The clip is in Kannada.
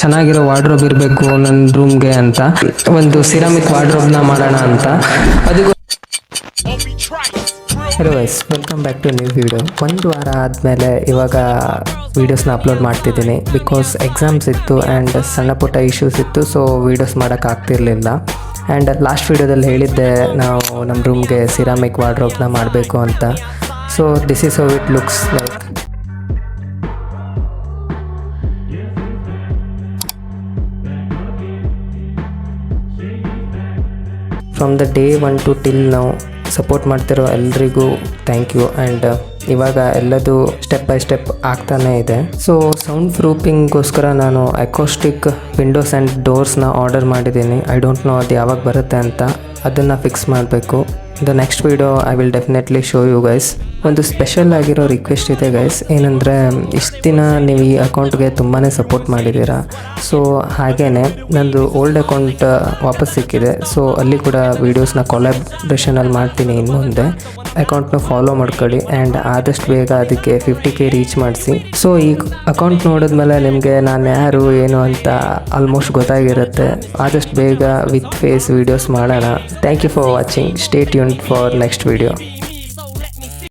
ಚೆನ್ನಾಗಿರೋ ವಾರ್ಡ್ರೋಬ್ ಇರಬೇಕು ನನ್ನ ರೂಮ್ಗೆ ಅಂತ ಒಂದು ಸಿರಾಮಿಕ್ ವಾರ್ಡ್ರೋಬ್ನ ಮಾಡೋಣ ಅಂತ. ಅದಕ್ಕೂ hello guys, welcome back to new video. ಒಂದು ವಾರ ಆದಮೇಲೆ ಇವಾಗ ವೀಡಿಯೋಸ್ನ ಅಪ್ಲೋಡ್ ಮಾಡ್ತಿದ್ದೀನಿ. ಬಿಕಾಸ್ ಎಕ್ಸಾಮ್ಸ್ ಇತ್ತು ಆ್ಯಂಡ್ ಸಣ್ಣ ಪುಟ್ಟ ಇಶ್ಯೂಸ್ ಇತ್ತು, ಸೊ ವೀಡಿಯೋಸ್ ಮಾಡೋಕ್ಕಾಗ್ತಿರ್ಲಿಲ್ಲ. ಆ್ಯಂಡ್ ಲಾಸ್ಟ್ ವೀಡಿಯೋದಲ್ಲಿ ಹೇಳಿದ್ದೆ ನಾವು ನಮ್ಮ ರೂಮ್ಗೆ ಸಿರಾಮಿಕ್ ವಾರ್ಡ್ರೋಬ್ನ ಮಾಡಬೇಕು ಅಂತ. So this is how it looks like. From the day 1 to till now support ಮಾಡ್ತಿರೋ ಎಲ್ರಿಗೂ ಥ್ಯಾಂಕ್ ಯು. ಆ್ಯಂಡ್ ಇವಾಗ ಎಲ್ಲದು ಸ್ಟೆಪ್ ಬೈ ಸ್ಟೆಪ್ ಆಗ್ತಾನೇ ಇದೆ. ಸೊ ಸೌಂಡ್ ಪ್ರೂಫಿಂಗ್ಗೋಸ್ಕರ ನಾನು ಅಕೋಸ್ಟಿಕ್ ವಿಂಡೋಸ್ ಆ್ಯಂಡ್ ಡೋರ್ಸ್ನ ಆರ್ಡರ್ ಮಾಡಿದ್ದೀನಿ. ಐ ಡೋಂಟ್ ನೋ ಅದು ಯಾವಾಗ ಬರುತ್ತೆ ಅಂತ, ಅದನ್ನು ಫಿಕ್ಸ್ ಮಾಡಬೇಕು. The next video I will definitely show you guys. ಒಂದು ಸ್ಪೆಷಲ್ ಆಗಿರೋ ರಿಕ್ವೆಸ್ಟ್ ಇದೆ ಗೈಸ್, ಏನಂದರೆ ಇಷ್ಟು ದಿನ ನೀವು ಈ ಅಕೌಂಟ್ಗೆ ತುಂಬಾ ಸಪೋರ್ಟ್ ಮಾಡಿದ್ದೀರಾ. ಸೊ ಹಾಗೇ ನಂದು ಓಲ್ಡ್ ಅಕೌಂಟ್ ವಾಪಸ್ ಸಿಕ್ಕಿದೆ. ಸೊ ಅಲ್ಲಿ ಕೂಡ ವೀಡಿಯೋಸ್ನ ಕೊಲಾಬ್ರೇಷನಲ್ಲಿ ಮಾಡ್ತೀನಿ ಇನ್ನು ಮುಂದೆ. ಅಕೌಂಟ್ನ ಫಾಲೋ ಮಾಡ್ಕೊಳ್ಳಿ ಆ್ಯಂಡ್ ಆದಷ್ಟು ಬೇಗ ಅದಕ್ಕೆ 50K ರೀಚ್ ಮಾಡಿಸಿ. ಸೊ ಈ ಅಕೌಂಟ್ ನೋಡಿದ್ಮೇಲೆ ನಿಮಗೆ ನಾನು ಯಾರು ಏನು ಅಂತ ಆಲ್ಮೋಸ್ಟ್ ಗೊತ್ತಾಗಿರುತ್ತೆ. ಆದಷ್ಟು ಬೇಗ ವಿತ್ ಫೇಸ್ ವೀಡಿಯೋಸ್ ಮಾಡೋಣ. Thank you for watching. Stay tuned for next video.